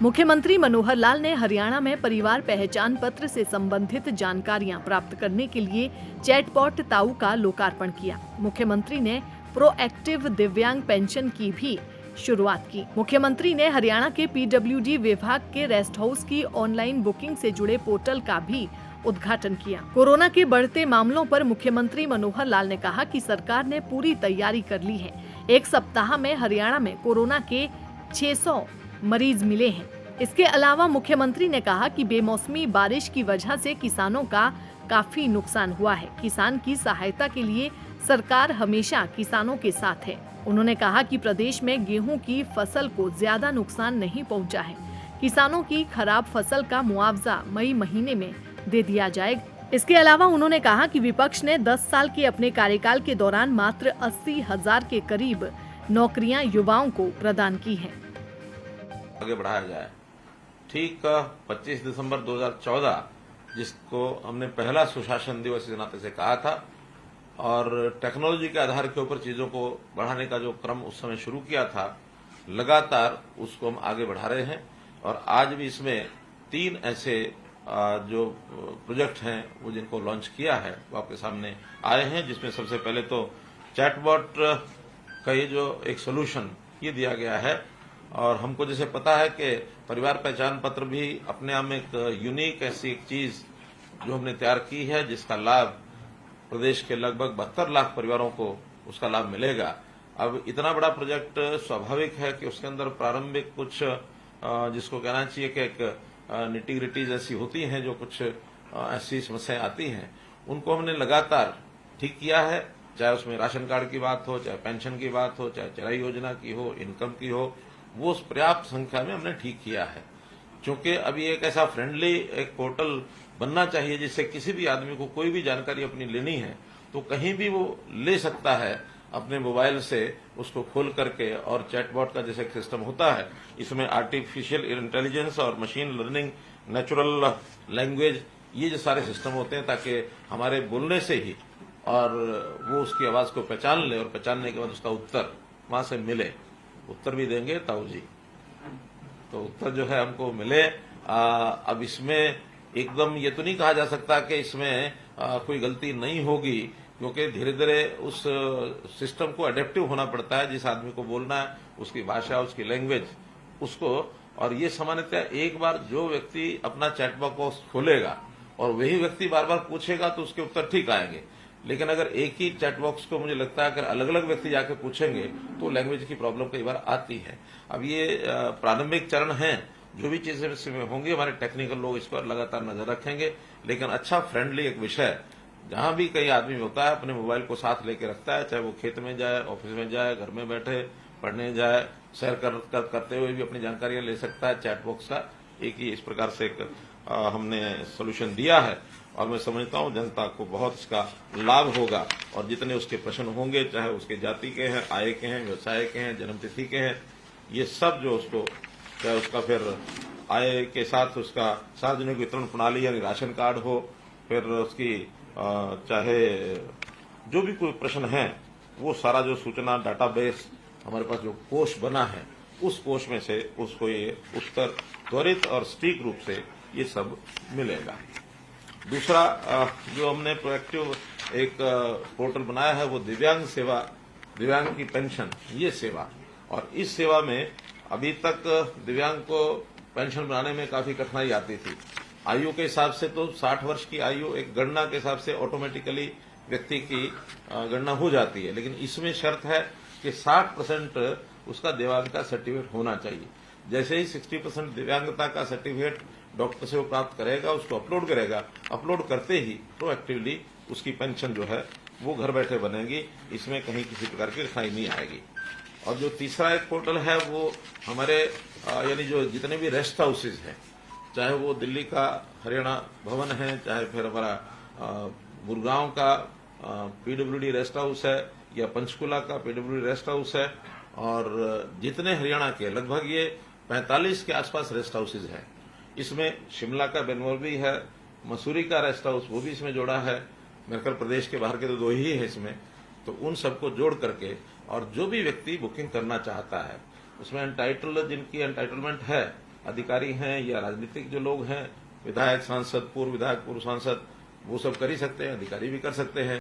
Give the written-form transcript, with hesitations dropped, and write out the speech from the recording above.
मुख्यमंत्री मनोहर लाल ने हरियाणा में परिवार पहचान पत्र से संबंधित जानकारियां प्राप्त करने के लिए चैटबॉट ताऊ का लोकार्पण किया। मुख्यमंत्री ने प्रोएक्टिव दिव्यांग पेंशन की भी शुरुआत की। मुख्यमंत्री ने हरियाणा के पीडब्ल्यूडी विभाग के रेस्ट हाउस की ऑनलाइन बुकिंग से जुड़े पोर्टल का भी उद्घाटन किया। कोरोना के बढ़ते मामलों पर मुख्यमंत्री मनोहर लाल ने कहा कि सरकार ने पूरी तैयारी कर ली है। एक सप्ताह में हरियाणा में कोरोना के 600 मरीज मिले हैं। इसके अलावा मुख्यमंत्री ने कहा कि बेमौसमी बारिश की वजह से किसानों का काफी नुकसान हुआ है। किसान की सहायता के लिए सरकार हमेशा किसानों के साथ है। उन्होंने कहा कि प्रदेश में गेहूं की फसल को ज्यादा नुकसान नहीं पहुंचा है। किसानों की खराब फसल का मुआवजा मई महीने में दे दिया जाएगा। इसके अलावा उन्होंने कहा कि विपक्ष ने 10 साल के अपने कार्यकाल के दौरान मात्र 80,000 के करीब नौकरियां युवाओं को प्रदान की हैं। आगे बढ़ाया जाए। ठीक 25 दिसंबर 2014 जिसको हमने पहला सुशासन दिवस के नाते से कहा था और टेक्नोलॉजी के आधार के ऊपर चीजों को बढ़ाने का जो क्रम उस समय शुरू किया था, लगातार उसको हम आगे बढ़ा रहे हैं और आज भी इसमें 3 ऐसे जो प्रोजेक्ट हैं वो जिनको लॉन्च किया है वो आपके सामने आए हैं, जिसमें सबसे पहले तो चैटबॉट का ये जो एक सोल्यूशन ये दिया गया है। और हमको जैसे पता है कि परिवार पहचान पत्र भी अपने आप में एक यूनिक ऐसी एक चीज जो हमने तैयार की है, जिसका लाभ प्रदेश के लगभग 72 लाख परिवारों को उसका लाभ मिलेगा। अब इतना बड़ा प्रोजेक्ट स्वाभाविक है कि उसके अंदर प्रारंभिक कुछ जिसको कहना चाहिए कि एक निटी ग्रिटीज ऐसी होती हैं, जो कुछ ऐसी समस्याएं आती हैं, उनको हमने लगातार ठीक किया है। चाहे उसमें राशन कार्ड की बात हो, चाहे पेंशन की बात हो, चाहे चराई योजना की हो, इनकम की हो, वो पर्याप्त संख्या में हमने ठीक किया है। क्योंकि अभी एक ऐसा फ्रेंडली एक पोर्टल बनना चाहिए जिससे किसी भी आदमी को कोई भी जानकारी अपनी लेनी है तो कहीं भी वो ले सकता है अपने मोबाइल से उसको खोल करके। और चैटबॉट का जैसे एक सिस्टम होता है, इसमें आर्टिफिशियल इंटेलिजेंस और मशीन लर्निंग, नेचुरल लैंग्वेज, ये जो सारे सिस्टम होते हैं ताकि हमारे बोलने से ही और वो उसकी आवाज को पहचान ले और पहचानने के बाद उसका उत्तर वहां से मिले। उत्तर भी देंगे ताऊ जी, तो उत्तर जो है हमको मिले। अब इसमें एकदम ये तो नहीं कहा जा सकता कि इसमें कोई गलती नहीं होगी, क्योंकि धीरे धीरे उस सिस्टम को अडेप्टिव होना पड़ता है। जिस आदमी को बोलना है उसकी भाषा, उसकी लैंग्वेज उसको, और ये सामान्यतः एक बार जो व्यक्ति अपना चैटबॉट बॉक्स खोलेगा और वही व्यक्ति बार बार पूछेगा तो उसके उत्तर ठीक आएंगे। लेकिन अगर एक ही चैट बॉक्स को मुझे लगता है अगर अलग अलग व्यक्ति जाके पूछेंगे तो लैंग्वेज की प्रॉब्लम कई बार आती है। अब ये प्रारंभिक चरण है, जो भी चीजें इसमें होंगी हमारे टेक्निकल लोग इस पर लगातार नजर रखेंगे। लेकिन अच्छा फ्रेंडली एक विषय, जहां भी कई आदमी होता है अपने मोबाइल को साथ लेके रखता है, चाहे वो खेत में जाए, ऑफिस में जाए, घर में बैठे पढ़ने जाए, सैर करते हुए भी अपनी जानकारियां ले सकता है। चैट बॉक्स का एक ही इस प्रकार से एक हमने सोल्यूशन दिया है और मैं समझता हूं जनता को बहुत इसका लाभ होगा। और जितने उसके प्रश्न होंगे, चाहे उसके जाति के हैं, आय के हैं, व्यवसाय के हैं, जन्मतिथि के हैं, ये सब जो उसको, चाहे उसका फिर आय के साथ उसका सार्वजनिक वितरण प्रणाली यानी राशन कार्ड हो, फिर उसकी चाहे जो भी कोई प्रश्न है, वो सारा जो सूचना डाटाबेस हमारे पास जो कोष बना है, उस कोष में से उसको ये उत्तर त्वरित और सटीक रूप से ये सब मिलेगा। दूसरा जो हमने प्रोएक्टिव एक पोर्टल बनाया है वो दिव्यांग सेवा, दिव्यांग की पेंशन ये सेवा। और इस सेवा में अभी तक दिव्यांग को पेंशन बनाने में काफी कठिनाई आती थी। आयु के हिसाब से तो 60 वर्ष की आयु एक गणना के हिसाब से ऑटोमेटिकली व्यक्ति की गणना हो जाती है, लेकिन इसमें शर्त है कि 60% उसका दिव्यांगता सर्टिफिकेट होना चाहिए। जैसे ही 60% दिव्यांगता का सर्टिफिकेट डॉक्टर से वो प्राप्त करेगा, उसको अपलोड करेगा, अपलोड करते ही प्रोएक्टिवली उसकी पेंशन जो है वो घर बैठे बनेगी। इसमें कहीं किसी प्रकार की कठिनाई नहीं आएगी। और जो तीसरा एक पोर्टल है वो हमारे यानी जो जितने भी रेस्ट हाउसेज हैं, चाहे वो दिल्ली का हरियाणा भवन है, चाहे फिर हमारा गुड़गांव का पीडब्ल्यूडी रेस्ट हाउस है या पंचकुला का पीडब्ल्यूडी रेस्ट हाउस है, और जितने हरियाणा के लगभग ये 45 के आसपास रेस्ट हाउसेज हैं। इसमें शिमला का बेनवोली है, मसूरी का रेस्ट हाउस वो भी इसमें जोड़ा है। मेरे ख्याल प्रदेश के बाहर के तो 2 ही है इसमें। तो उन सबको जोड़ करके और जो भी व्यक्ति बुकिंग करना चाहता है उसमें जिनकी एंटाइटलमेंट है अधिकारी हैं या राजनीतिक जो लोग हैं, विधायक, सांसद, पूर्व विधायक, पूर्व सांसद, वो सब कर ही सकते हैं, अधिकारी भी कर सकते हैं।